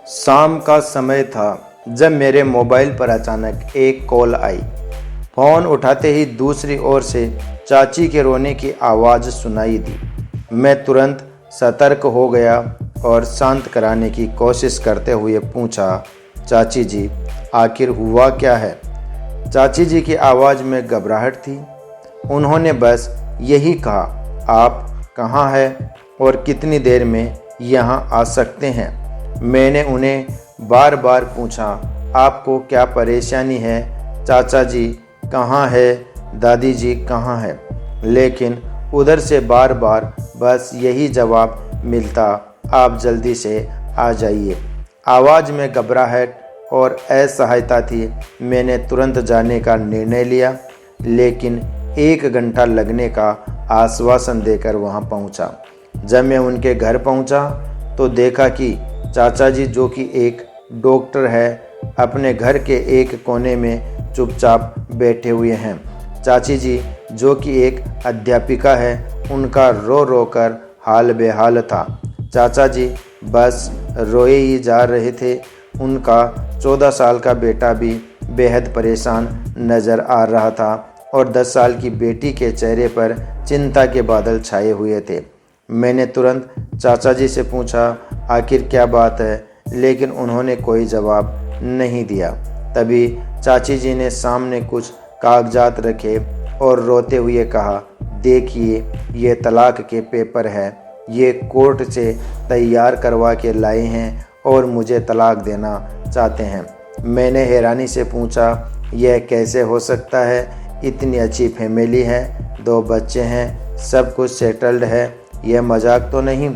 शाम का समय था जब मेरे मोबाइल पर अचानक एक कॉल आई। फ़ोन उठाते ही दूसरी ओर से चाची के रोने की आवाज़ सुनाई दी। मैं तुरंत सतर्क हो गया और शांत कराने की कोशिश करते हुए पूछा, चाची जी, आखिर हुआ क्या है? चाची जी की आवाज़ में घबराहट थी। उन्होंने बस यही कहा, आप कहाँ हैं और कितनी देर में यहाँ आ सकते हैं? मैंने उन्हें बार बार पूछा, आपको क्या परेशानी है? चाचा जी कहाँ है? दादी जी कहाँ है? लेकिन उधर से बार बार बस यही जवाब मिलता, आप जल्दी से आ जाइए। आवाज़ में घबराहट और असहायता थी। मैंने तुरंत जाने का निर्णय लिया, लेकिन 1 घंटा लगने का आश्वासन देकर वहां पहुंचा। जब मैं उनके घर पहुंचा तो देखा कि चाचा जी, जो कि एक डॉक्टर है, अपने घर के एक कोने में चुपचाप बैठे हुए हैं। चाची जी, जो कि एक अध्यापिका है, उनका रो रो कर हाल बेहाल था। चाचा जी बस रोए ही जा रहे थे। उनका 14 साल का बेटा भी बेहद परेशान नज़र आ रहा था और 10 साल की बेटी के चेहरे पर चिंता के बादल छाए हुए थे। मैंने तुरंत चाचा जी से पूछा, आखिर क्या बात है? लेकिन उन्होंने कोई जवाब नहीं दिया। तभी चाची जी ने सामने कुछ कागजात रखे और रोते हुए कहा, देखिए, ये तलाक के पेपर है। ये कोर्ट से तैयार करवा के लाए हैं और मुझे तलाक देना चाहते हैं। मैंने हैरानी से पूछा, यह कैसे हो सकता है? इतनी अच्छी फैमिली है, 2 बच्चे हैं, सब कुछ सेटल्ड है, यह मजाक तो नहीं?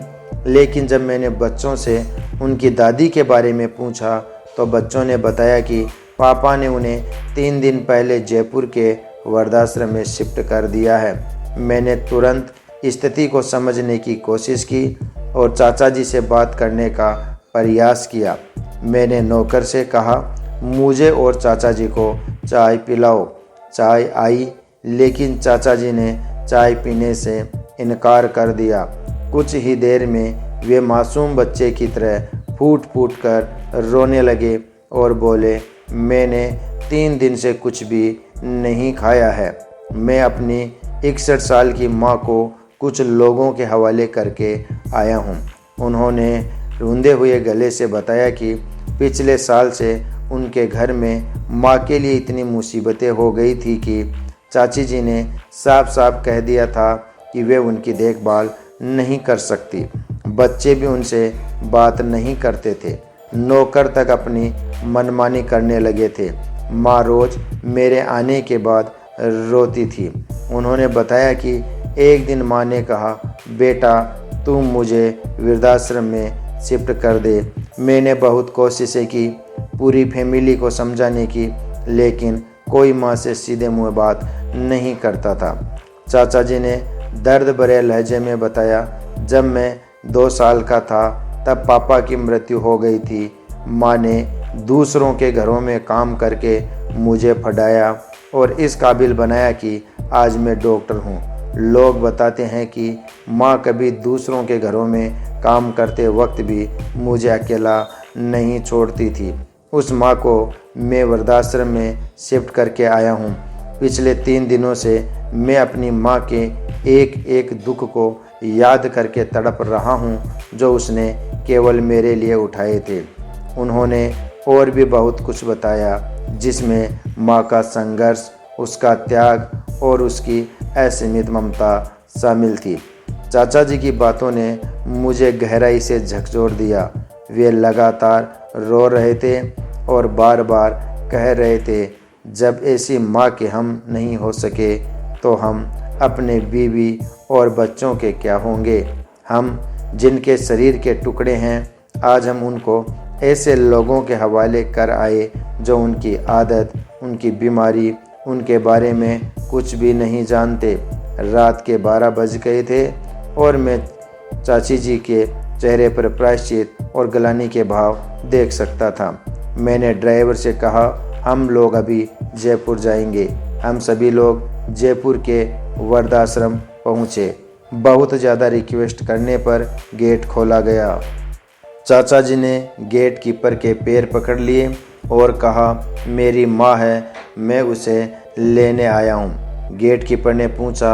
लेकिन जब मैंने बच्चों से उनकी दादी के बारे में पूछा तो बच्चों ने बताया कि पापा ने उन्हें 3 दिन पहले जयपुर के वृद्धाश्रम में शिफ्ट कर दिया है। मैंने तुरंत स्थिति को समझने की कोशिश की और चाचा जी से बात करने का प्रयास किया। मैंने नौकर से कहा, मुझे और चाचा जी को चाय पिलाओ। चाय आई, लेकिन चाचा जी ने चाय पीने से इनकार कर दिया। कुछ ही देर में वे मासूम बच्चे की तरह फूट फूट कर रोने लगे और बोले, मैंने 3 दिन से कुछ भी नहीं खाया है। मैं अपनी 61 साल की माँ को कुछ लोगों के हवाले करके आया हूँ। उन्होंने रूंधे हुए गले से बताया कि पिछले साल से उनके घर में माँ के लिए इतनी मुसीबतें हो गई थी कि चाची जी ने साफ साफ कह दिया था कि वे उनकी देखभाल नहीं कर सकती। बच्चे भी उनसे बात नहीं करते थे। नौकर तक अपनी मनमानी करने लगे थे। माँ रोज़ मेरे आने के बाद रोती थी। उन्होंने बताया कि एक दिन माँ ने कहा, बेटा, तुम मुझे वृद्धाश्रम में शिफ्ट कर दे। मैंने बहुत कोशिशें की, पूरी फैमिली को समझाने की, लेकिन कोई माँ से सीधे मुँह बात नहीं करता था। चाचा जी ने दर्द भरे लहजे में बताया, जब मैं 2 साल का था तब पापा की मृत्यु हो गई थी। माँ ने दूसरों के घरों में काम करके मुझे पढ़ाया और इस काबिल बनाया कि आज मैं डॉक्टर हूँ। लोग बताते हैं कि माँ कभी दूसरों के घरों में काम करते वक्त भी मुझे अकेला नहीं छोड़ती थी। उस माँ को मैं वृद्धाश्रम में शिफ्ट करके आया हूँ। पिछले 3 दिनों से मैं अपनी माँ के एक एक दुख को याद करके तड़प रहा हूँ, जो उसने केवल मेरे लिए उठाए थे। उन्होंने और भी बहुत कुछ बताया, जिसमें माँ का संघर्ष, उसका त्याग और उसकी असीमित ममता शामिल थी। चाचा जी की बातों ने मुझे गहराई से झकझोर दिया। वे लगातार रो रहे थे और बार बार कह रहे थे, जब ऐसी माँ के हम नहीं हो सके तो हम अपने बीवी और बच्चों के क्या होंगे? हम जिनके शरीर के टुकड़े हैं, आज हम उनको ऐसे लोगों के हवाले कर आए जो उनकी आदत, उनकी बीमारी, उनके बारे में कुछ भी नहीं जानते। रात के 12 बज गए थे और मैं चाची जी के चेहरे पर प्रायश्चित और गलानी के भाव देख सकता था। मैंने ड्राइवर से कहा, हम लोग अभी जयपुर जाएंगे। हम सभी लोग जयपुर के वृद्धाश्रम पहुँचे। बहुत ज़्यादा रिक्वेस्ट करने पर गेट खोला गया। चाचा जी ने गेट कीपर के पैर पकड़ लिए और कहा, मेरी माँ है, मैं उसे लेने आया हूँ। गेट कीपर ने पूछा,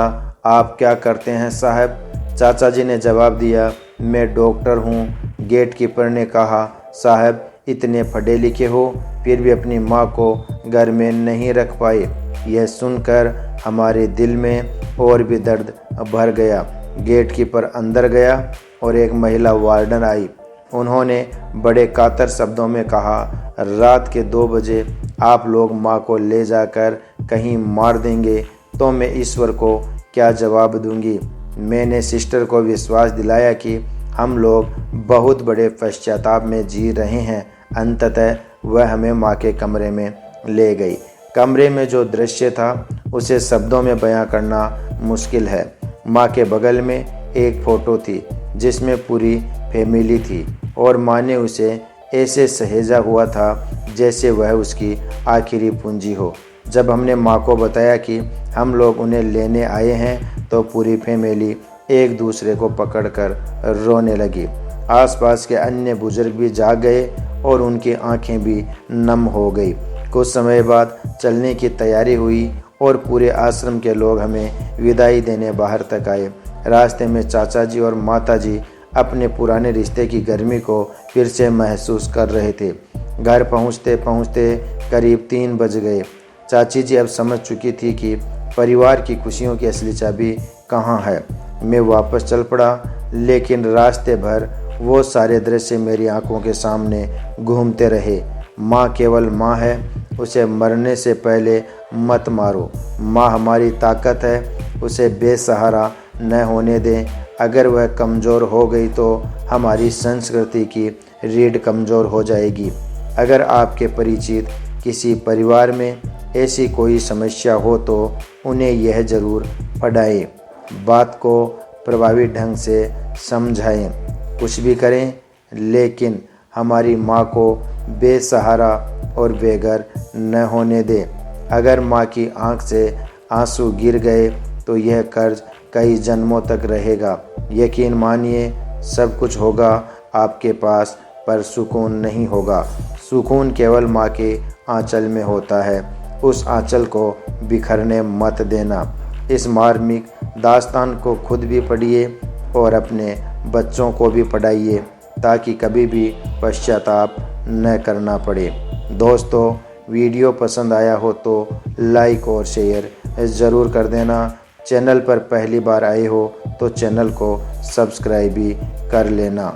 आप क्या करते हैं साहब? चाचा जी ने जवाब दिया, मैं डॉक्टर हूँ। गेट कीपर ने कहा, साहब इतने पढ़े लिखे हो फिर भी अपनी माँ को घर में नहीं रख पाए। यह सुनकर हमारे दिल में और भी दर्द भर गया। गेट कीपर अंदर गया और एक महिला वार्डन आई। उन्होंने बड़े कातर शब्दों में कहा, रात के 2 बजे आप लोग माँ को ले जाकर कहीं मार देंगे तो मैं ईश्वर को क्या जवाब दूंगी। मैंने सिस्टर को विश्वास दिलाया कि हम लोग बहुत बड़े पश्चाताप में जी रहे हैं। अंततः वह हमें माँ के कमरे में ले गई। कमरे में जो दृश्य था उसे शब्दों में बयां करना मुश्किल है। माँ के बगल में एक फ़ोटो थी जिसमें पूरी फैमिली थी और माँ ने उसे ऐसे सहेजा हुआ था जैसे वह उसकी आखिरी पूंजी हो। जब हमने माँ को बताया कि हम लोग उन्हें लेने आए हैं तो पूरी फैमिली एक दूसरे को पकड़कर रोने लगी। आसपास के अन्य बुजुर्ग भी जाग गए और उनकी आंखें भी नम हो गई। कुछ समय बाद चलने की तैयारी हुई और पूरे आश्रम के लोग हमें विदाई देने बाहर तक आए। रास्ते में चाचा जी और माता जी अपने पुराने रिश्ते की गर्मी को फिर से महसूस कर रहे थे। घर पहुंचते पहुंचते करीब 3 बज गए। चाची जी अब समझ चुकी थी कि परिवार की खुशियों की असली चाबी कहाँ है। मैं वापस चल पड़ा, लेकिन रास्ते भर वो सारे दृश्य मेरी आंखों के सामने घूमते रहे। माँ केवल माँ है, उसे मरने से पहले मत मारो। माँ हमारी ताकत है, उसे बेसहारा न होने दें। अगर वह कमज़ोर हो गई तो हमारी संस्कृति की रीढ़ कमज़ोर हो जाएगी। अगर आपके परिचित किसी परिवार में ऐसी कोई समस्या हो तो उन्हें यह ज़रूर पढ़ाएं, बात को प्रभावी ढंग से समझाएं। कुछ भी करें, लेकिन हमारी माँ को बेसहारा और बेघर न होने दें। अगर माँ की आंख से आंसू गिर गए तो यह कर्ज कई जन्मों तक रहेगा। यकीन मानिए, सब कुछ होगा आपके पास, पर सुकून नहीं होगा। सुकून केवल माँ के आंचल में होता है। उस आंचल को बिखरने मत देना। इस मार्मिक दास्तान को खुद भी पढ़िए और अपने बच्चों को भी पढ़ाइए ताकि कभी भी पश्चाताप न करना पड़े। दोस्तों, वीडियो पसंद आया हो तो लाइक और शेयर ज़रूर कर देना। चैनल पर पहली बार आए हो तो चैनल को सब्सक्राइब भी कर लेना।